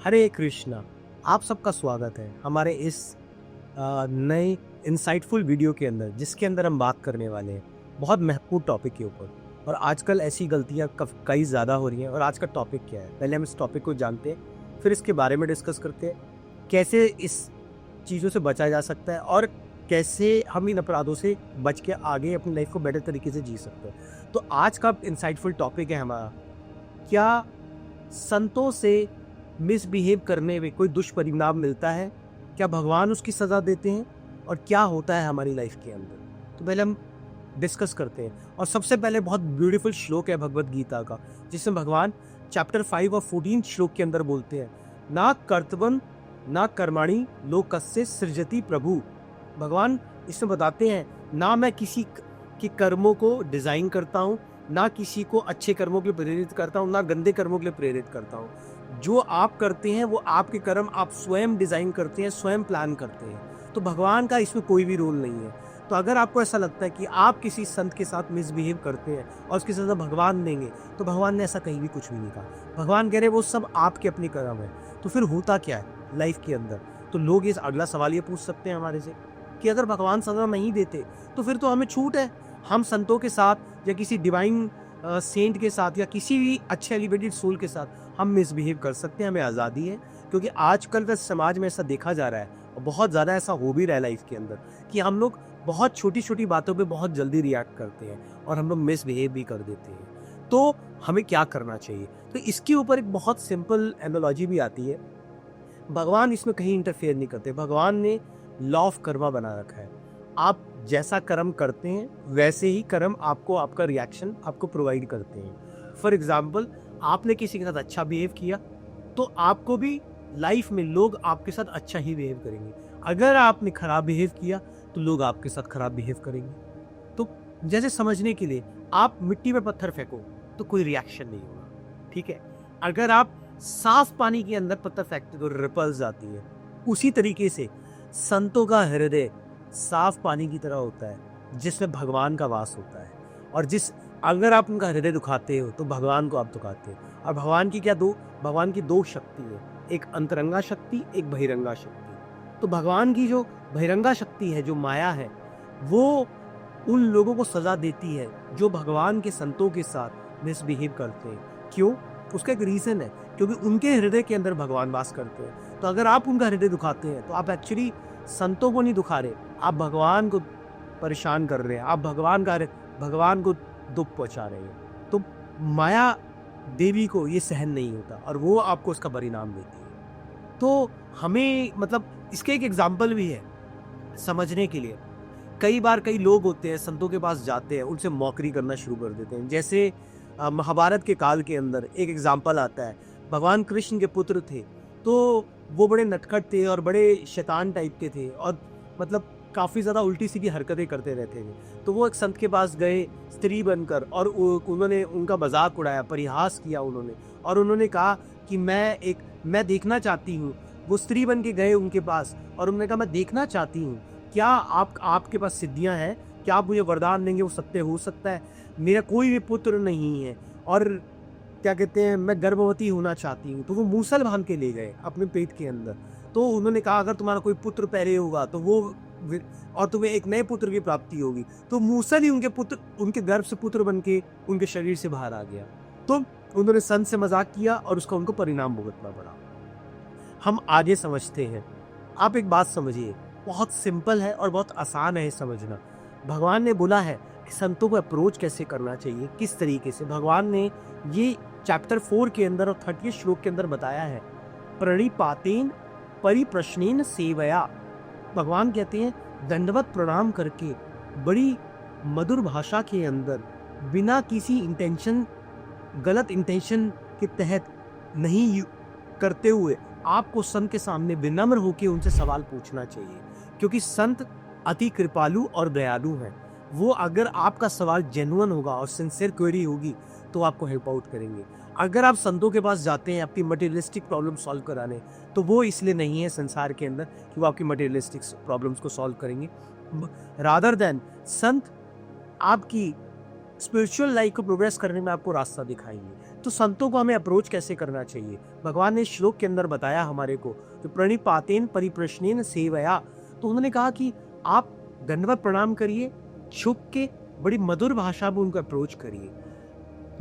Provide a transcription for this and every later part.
हरे कृष्णा। आप सबका स्वागत है हमारे इस नए इंसाइटफुल वीडियो के अंदर, जिसके अंदर हम बात करने वाले हैं बहुत महत्वपूर्ण टॉपिक के ऊपर। और आजकल ऐसी गलतियां कई ज़्यादा हो रही हैं। और आज का टॉपिक क्या है, पहले हम इस टॉपिक को जानते हैं, फिर इसके बारे में डिस्कस करते हैं, कैसे इस चीज़ों से बचा जा सकता है और कैसे हम इन अपराधों से बच के आगे अपनी लाइफ को बेटर तरीके से जी सकते हैं। तो आज का इंसाइटफुल टॉपिक है हमारा, क्या संतों से मिसबिहेव करने में कोई दुष्परिणाम मिलता है? क्या भगवान उसकी सज़ा देते हैं? और क्या होता है हमारी लाइफ के अंदर? तो पहले हम डिस्कस करते हैं। और सबसे पहले बहुत ब्यूटीफुल श्लोक है भगवत गीता का, जिसमें भगवान चैप्टर 5 और 14 श्लोक के अंदर बोलते हैं, ना कर्तव्यम ना कर्माणि लोकस्य सृजति प्रभु। भगवान इसमें बताते हैं, ना मैं किसी के कर्मों को डिज़ाइन करता हूँ, ना किसी को अच्छे कर्मों के लिए प्रेरित करता हूँ, ना गंदे कर्मों के लिए प्रेरित करता हूँ। जो आप करते हैं वो आपके कर्म आप स्वयं डिज़ाइन करते हैं, स्वयं प्लान करते हैं। तो भगवान का इसमें कोई भी रोल नहीं है। तो अगर आपको ऐसा लगता है कि आप किसी संत के साथ मिसबिहेव करते हैं और उसकी सज़ा भगवान देंगे, तो भगवान ने ऐसा कहीं भी कुछ भी नहीं कहा। भगवान कह रहे वो सब आपके अपने कर्म है। तो फिर होता क्या है लाइफ के अंदर? तो लोग इस अगला सवाल ये पूछ सकते हैं हमारे से कि अगर भगवान सज़ा नहीं देते तो फिर तो हमें छूट है, हम संतों के साथ या किसी डिवाइन सेंट के साथ या किसी भी अच्छे एलिवेटेड सोल के साथ हम मिसबिहेव कर सकते हैं, हमें आज़ादी है। क्योंकि आजकल का समाज में ऐसा देखा जा रहा है और बहुत ज़्यादा ऐसा हो भी रहा है लाइफ के अंदर कि हम लोग बहुत छोटी छोटी बातों पे बहुत जल्दी रिएक्ट करते हैं और हम लोग मिसबिहेव भी कर देते हैं। तो हमें क्या करना चाहिए? तो इसके ऊपर एक बहुत सिंपल एनालॉजी भी आती है। भगवान इसमें कहीं इंटरफेयर नहीं करते। भगवान ने लॉ ऑफ कर्मा बना रखा है। आप जैसा कर्म करते हैं वैसे ही कर्म आपको आपका रिएक्शन आपको प्रोवाइड करते हैं। फॉर एग्जाम्पल, आपने किसी के साथ अच्छा बिहेव किया तो आपको भी लाइफ में लोग आपके साथ अच्छा ही बिहेव करेंगे। अगर आपने खराब बिहेव किया तो लोग आपके साथ खराब बिहेव करेंगे। तो जैसे समझने के लिए, आप मिट्टी में पत्थर फेंको तो कोई रिएक्शन नहीं होगा, ठीक है। अगर आप साफ पानी के अंदर पत्थर फेंकते तो रिपल्स आती है। उसी तरीके से संतों का हृदय साफ पानी की तरह होता है, जिसमें भगवान का वास होता है। और अगर आप उनका हृदय दुखाते हो तो भगवान को आप दुखाते हो। और भगवान की दो शक्ति है, एक अंतरंगा शक्ति, एक बहिरंगा शक्ति। तो भगवान की जो बहिरंगा शक्ति है, जो माया है, वो उन लोगों को सजा देती है जो भगवान के संतों के साथ मिसबिहेव करते हैं। क्यों? उसका एक रीजन है, क्योंकि उनके हृदय के अंदर भगवान वास करते हैं। तो अगर आप उनका हृदय दुखाते हैं तो आप एक्चुअली संतों को नहीं दुखा रहे, आप भगवान को परेशान कर रहे हैं, आप भगवान को दुख पहुंचा रहे हैं। तो माया देवी को ये सहन नहीं होता और वो आपको उसका परिणाम देती है। तो हमें इसके एक एग्जाम्पल भी है समझने के लिए। कई बार कई लोग होते हैं, संतों के पास जाते हैं, उनसे मौकरी करना शुरू कर देते हैं। जैसे महाभारत के काल के अंदर एक एग्जाम्पल आता है। भगवान कृष्ण के पुत्र थे, तो वो बड़े नटखट थे और बड़े शैतान टाइप के थे और काफ़ी ज़्यादा उल्टी सीधी हरकतें करते रहते थे। तो वो एक संत के पास गए स्त्री बनकर और उन्होंने उनका मजाक उड़ाया, परिहास किया उन्होंने। और उन्होंने कहा कि मैं देखना चाहती हूँ। वो स्त्री बन के गए उनके पास और उन्होंने कहा, मैं देखना चाहती हूँ, क्या आपके पास सिद्धियाँ हैं? क्या आप मुझे वरदान देंगे वो सत्य हो सकता है? मेरा कोई भी पुत्र नहीं है और क्या कहते हैं, मैं गर्भवती होना चाहती हूँ। तो वो मूसल बांध के ले गए अपने पेट के अंदर। तो उन्होंने कहा, अगर तुम्हारा कोई पुत्र पहले होगा तो और तुम्हें एक नए पुत्र की प्राप्ति होगी। तो मूसल ही उनके गर्भ से पुत्र बन के उनके शरीर से बाहर आ गया। तो उन्होंने संत से मजाक किया और उसका उनको परिणाम भुगतना पड़ा। हम आगे समझते हैं। आप एक बात समझिए, बहुत सिंपल है और बहुत आसान है समझना। भगवान ने बोला है कि संतों को अप्रोच कैसे करना चाहिए, किस तरीके से। भगवान ने ये चैप्टर 4 के अंदर और 30 श्लोक के अंदर बताया है। प्रणिपातेन परिप्रश्नेन सेवया। भगवान कहते हैं, दंडवत प्रणाम करके, बड़ी मधुर भाषा के अंदर, बिना किसी गलत इंटेंशन के तहत नहीं करते हुए, आपको संत के सामने विनम्र होकर उनसे सवाल पूछना चाहिए। क्योंकि संत अति कृपालु और दयालु हैं। वो अगर आपका सवाल जेन्युइन होगा और सिंसियर क्वेरी होगी तो आपको हेल्प आउट करेंगे। अगर आप संतों के पास जाते हैं आपकी मटेरियलिस्टिक प्रॉब्लम सॉल्व कराने, तो वो इसलिए नहीं है संसार के अंदर कि वो आपकी मटेरियलिस्टिक प्रॉब्लम्स को सॉल्व करेंगे। रादर देन संत आपकी स्पिरिचुअल लाइफ को प्रोग्रेस करने में आपको रास्ता दिखाएंगे। तो संतों को हमें अप्रोच कैसे करना चाहिए? भगवान ने इस श्लोक के अंदर बताया हमारे को, तो प्रणिपातेन परिप्रश्नेन सेवया। तो उन्होंने कहा कि आप दंडवत प्रणाम करिए, झुक के बड़ी मधुर भाषा में उनको अप्रोच करिए।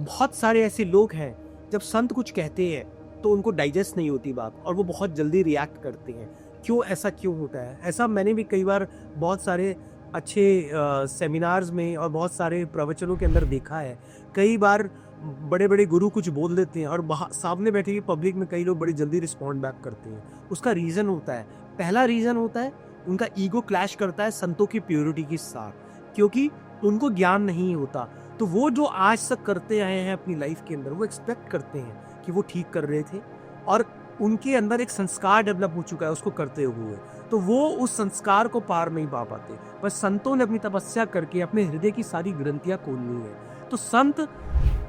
बहुत सारे ऐसे लोग हैं, जब संत कुछ कहते हैं तो उनको डाइजेस्ट नहीं होती बात और वो बहुत जल्दी रिएक्ट करते हैं। क्यों, ऐसा क्यों होता है? ऐसा मैंने भी कई बार बहुत सारे अच्छे सेमिनार्स में और बहुत सारे प्रवचनों के अंदर देखा है। कई बार बड़े बड़े गुरु कुछ बोल देते हैं और सामने बैठे हुए पब्लिक में कई लोग बड़ी जल्दी रिस्पॉन्ड बैक करते हैं। उसका रीज़न होता है, पहला रीज़न होता है उनका ईगो क्लैश करता है संतों की प्योरिटी के साथ, क्योंकि उनको ज्ञान नहीं होता। तो वो जो आज तक करते आए हैं अपनी लाइफ के अंदर, वो एक्सपेक्ट करते हैं कि वो ठीक कर रहे थे और उनके अंदर एक संस्कार डेवलप हो चुका है उसको करते हुए, तो वो उस संस्कार को पार नहीं पा पाते। बस संतों ने अपनी तपस्या करके अपने हृदय की सारी ग्रंथियां खोल ली है। तो संत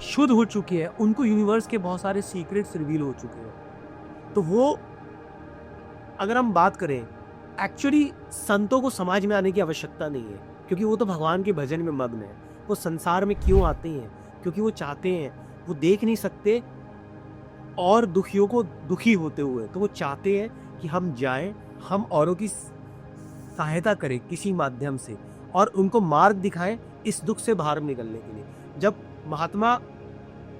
शुद्ध हो चुके हैं, उनको यूनिवर्स के बहुत सारे सीक्रेट्स रिवील हो चुके हैं। तो वो, अगर हम बात करें, एक्चुअली संतों को समाज में आने की आवश्यकता नहीं है, क्योंकि वो तो भगवान के भजन में मग्न है। वो संसार में क्यों आते हैं? क्योंकि वो चाहते हैं, वो देख नहीं सकते और दुखियों को दुखी होते हुए, तो वो चाहते हैं कि हम जाएं, हम औरों की सहायता करें किसी माध्यम से और उनको मार्ग दिखाएं इस दुख से बाहर निकलने के लिए। जब महात्मा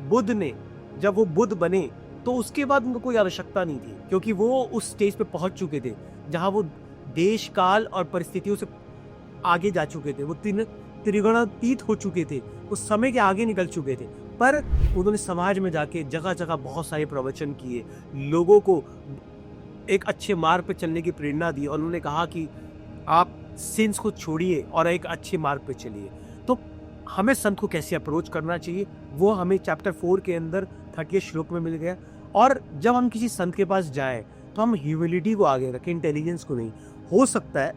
बुद्ध ने, जब वो बुद्ध बने, तो उसके बाद उनको कोई आवश्यकता नहीं थी, क्योंकि वो उस स्टेज पे पहुंच चुके थे जहां वो देश काल और परिस्थितियों से आगे जा चुके थे। वो त्रिगुणातीत हो चुके थे, उस समय के आगे निकल चुके थे। पर उन्होंने समाज में जाके जगह जगह बहुत सारे प्रवचन किए, लोगों को एक अच्छे मार्ग पे चलने की प्रेरणा दी और उन्होंने कहा कि आप सिंस को छोड़िए और एक अच्छे मार्ग पे चलिए। तो हमें संत को कैसे अप्रोच करना चाहिए, वो हमें चैप्टर 4 के अंदर 30 श्लोक में मिल गया। और जब हम किसी संत के पास जाएं तो हम ह्यूमिलिटी को आगे रखें, इंटेलिजेंस को नहीं। हो सकता है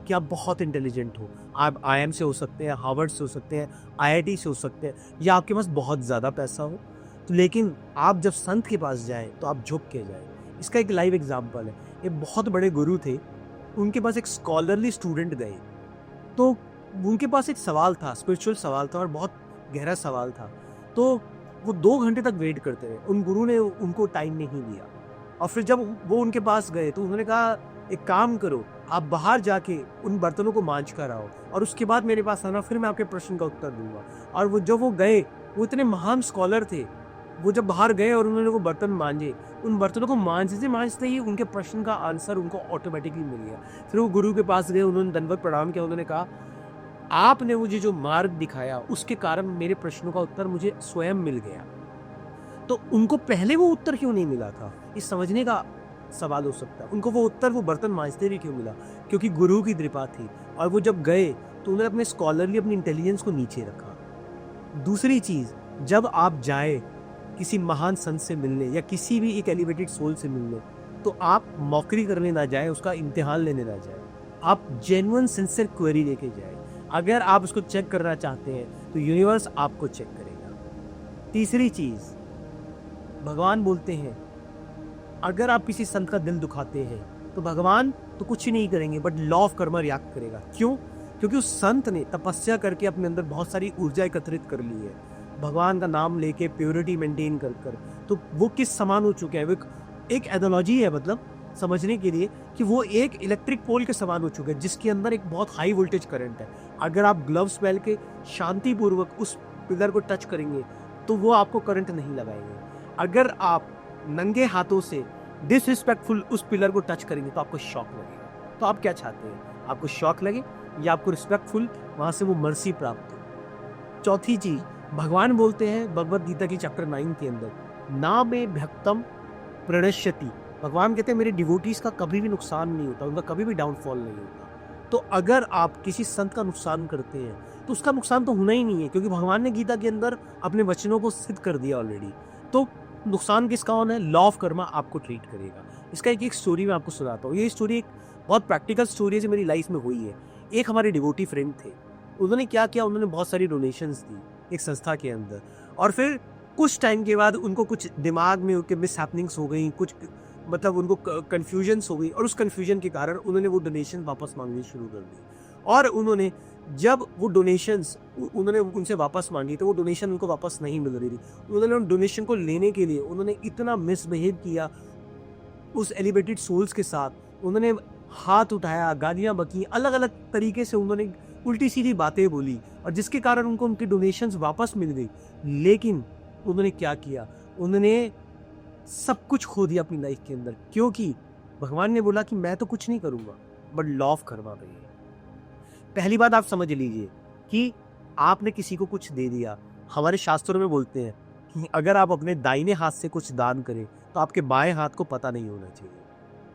कि आप बहुत इंटेलिजेंट हो, आप IIM से हो सकते हैं, हार्वर्ड से हो सकते हैं, IIT से हो सकते हैं, या आपके पास बहुत ज़्यादा पैसा हो, तो लेकिन आप जब संत के पास जाएं तो आप झुक के जाएं। इसका एक लाइव एग्जांपल है, एक बहुत बड़े गुरु थे, उनके पास एक स्कॉलरली स्टूडेंट गए, तो उनके पास एक सवाल था, स्पिरिचुअल सवाल था और बहुत गहरा सवाल था। तो वो 2 घंटे तक वेट करते रहे, उन गुरु ने उनको टाइम नहीं दिया। और फिर जब वो उनके पास गए तो उन्होंने कहा, एक काम करो, आप बाहर जाके उन बर्तनों को मांझ कर आओ और उसके बाद मेरे पास आना, फिर मैं आपके प्रश्न का उत्तर दूंगा। और वो जब वो गए, वो इतने महान स्कॉलर थे, वो जब बाहर गए और उन्होंने वो बर्तन मांझे, उन बर्तनों को मांझते ही उनके प्रश्न का आंसर उनको ऑटोमेटिकली मिल गया। फिर वो गुरु के पास गए, उन्होंने दंडवत प्रणाम किया, उन्होंने कहा, आपने मुझे जो मार्ग दिखाया उसके कारण मेरे प्रश्नों का उत्तर मुझे स्वयं मिल गया। तो उनको पहले वो उत्तर क्यों नहीं मिला था, इस समझने का सवाल हो सकता है। उनको वो उत्तर वो बर्तन मांझते हुए क्यों मिला? क्योंकि गुरु की कृपा थी। और वो जब गए तो उन्होंने अपने स्कॉलरली, अपनी इंटेलिजेंस को नीचे रखा। दूसरी चीज, जब आप जाए किसी महान संत से मिलने या किसी भी एक एलिवेटेड सोल से मिलने, तो आप मौकरी करने ना जाए, उसका इम्तिहान लेने ना जाए, आप जेन्युइन सिंसियर क्वेरी लेके जाए। अगर आप उसको चेक करना चाहते हैं तो यूनिवर्स आपको चेक करेगा। तीसरी चीज, भगवान बोलते हैं, अगर आप किसी संत का दिल दुखाते हैं तो भगवान तो कुछ ही नहीं करेंगे, but law of Karma react करेगा। क्यों? क्योंकि उस संत ने तपस्या करके अपने अंदर बहुत सारी ऊर्जा एकत्रित कर ली है, भगवान का नाम लेके, प्योरिटी मेंटेन कर कर। तो वो किस समान हो चुके हैं? वो एक एनालॉजी है, मतलब समझने के लिए, कि वो एक इलेक्ट्रिक पोल के समान हो चुके हैं जिसके अंदर एक बहुत हाई वोल्टेज करंट है। अगर आप ग्लव्स पहन के शांतिपूर्वक उस पिलर को टच करेंगे तो वो आपको करंट नहीं लगाएंगे। अगर आप नंगे हाथों से डिसरिस्पेक्टफुल उस पिलर को टच करेंगे तो आपको शॉक लगेगा। तो आप क्या चाहते हैं, आपको शॉक लगे या आपको रिस्पेक्टफुल वहां से वो मर्सी प्राप्त हो? चौथी चीज, भगवान बोलते हैं भगवत गीता की चैप्टर 9 के अंदर, ना में भक्तम प्रणश्यति। भगवान कहते हैं मेरे डिवोटीज का कभी भी नुकसान नहीं होता, उनका कभी भी डाउनफॉल नहीं होता। तो अगर आप किसी संत का नुकसान करते हैं तो उसका नुकसान तो होना ही नहीं है, क्योंकि भगवान ने गीता के अंदर अपने वचनों को सिद्ध कर दिया ऑलरेडी। तो नुकसान किसका होना है? लॉ ऑफ कर्मा आपको ट्रीट करेगा। इसका एक स्टोरी मैं आपको सुनाता हूँ। ये स्टोरी एक बहुत प्रैक्टिकल स्टोरी है जो मेरी लाइफ में हुई है। एक हमारे डिवोटी फ्रेंड थे, उन्होंने क्या किया, उन्होंने बहुत सारी डोनेशंस दी एक संस्था के अंदर, और फिर कुछ टाइम के बाद उनको कुछ दिमाग में उनके मिस हैपनिंग्स हो गई, कुछ मतलब उनको कन्फ्यूजन्स हो गई, और उस कन्फ्यूजन के कारण उन्होंने वो डोनेशन वापस मांगनी शुरू कर दी और उन्होंने जब वो डोनेशंस उन्होंने उनसे वापस मांगी तो वो डोनेशन उनको वापस नहीं मिल रही थी। उन्होंने उन डोनेशन को लेने के लिए उन्होंने इतना मिसबिहेव किया उस एलिवेटेड सोल्स के साथ। उन्होंने हाथ उठाया, गालियाँ बकीं, अलग-अलग तरीके से उन्होंने उल्टी-सीधी बातें बोली और जिसके कारण उनको उनकी डोनेशंस वापस मिल गई। लेकिन उन्होंने क्या किया? उन्होंने सब कुछ खो दिया अपनी लाइफ के अंदर, क्योंकि भगवान ने बोला कि मैं तो कुछ नहीं करूँगा, बट लॉ ऑफ कर्मा पे है। पहली बात आप समझ लीजिए कि आपने किसी को कुछ दे दिया। हमारे शास्त्रों में बोलते हैं कि अगर आप अपने दाहिने हाथ से कुछ दान करें, तो आपके बाएँ हाथ को पता नहीं होना चाहिए।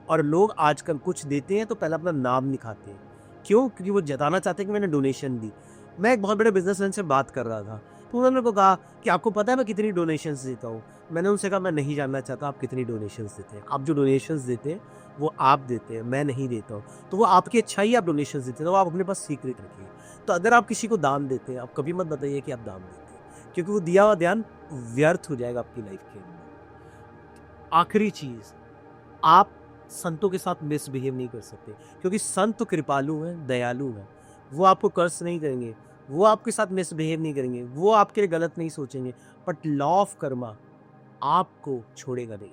और लोग आजकल कुछ देते हैं तो पहले अपना नाम लिखाते हैं। क्यों? क्योंकि वो जताना चाहते हैं कि मैंने डोनेशन दी। मैं एक बहुत बड़े बिज़नेसमैन से बात कर रहा था, तो उन्होंने मेरे को कहा कि आपको पता है मैं कितनी डोनेशंस देता हूँ? मैंने उनसे कहा मैं नहीं जानना चाहता आप कितनी डोनेशंस देते हैं। आप जो डोनेशंस देते हैं, वो आप देते हैं, मैं नहीं देता हूँ। तो वो आपकी अच्छाई ही आप डोनेशंस देते हैं, तो वो आप अपने पास सीक्रेट रखिए। तो अगर आप किसी को दान देते हैं, आप कभी मत बताइए कि आप दान देते हैं, क्योंकि वो दिया हुआ दान व्यर्थ हो जाएगा आपकी लाइफ के अंदर। आखिरी चीज़, आप संतों के साथ मिसबिहेव नहीं कर सकते, क्योंकि संत तो कृपालु हैं, दयालु हैं। वो आपको कर्ज नहीं करेंगे, वो आपके साथ मिसबिहेव नहीं करेंगे, वो आपके लिए गलत नहीं सोचेंगे, बट लॉ ऑफ कर्मा आपको छोड़ेगा नहीं।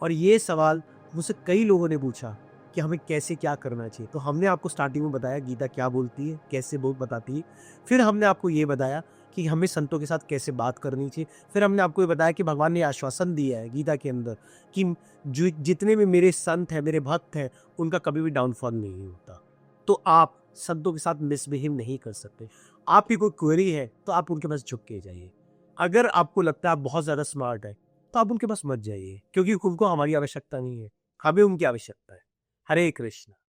और ये सवाल मुझसे कई लोगों ने पूछा कि हमें कैसे क्या करना चाहिए। तो हमने आपको स्टार्टिंग में बताया गीता क्या बोलती है, कैसे वो बताती है। फिर हमने आपको ये बताया कि हमें संतों के साथ कैसे बात करनी चाहिए। फिर हमने आपको ये बताया कि भगवान ने आश्वासन दिया है गीता के अंदर कि जो जितने भी मेरे संत हैं, मेरे भक्त हैं, उनका कभी भी डाउनफॉल नहीं होता। तो आप संतों के साथ मिसबिहेव नहीं कर सकते। आपकी कोई क्वेरी है तो आप उनके पास झुक के जाइए। अगर आपको लगता है आप बहुत ज़्यादा स्मार्ट हैं, तो आप उनके पास मत जाइए, क्योंकि उनको हमारी आवश्यकता नहीं है, हमें उनकी आवश्यकता है। हरे कृष्ण।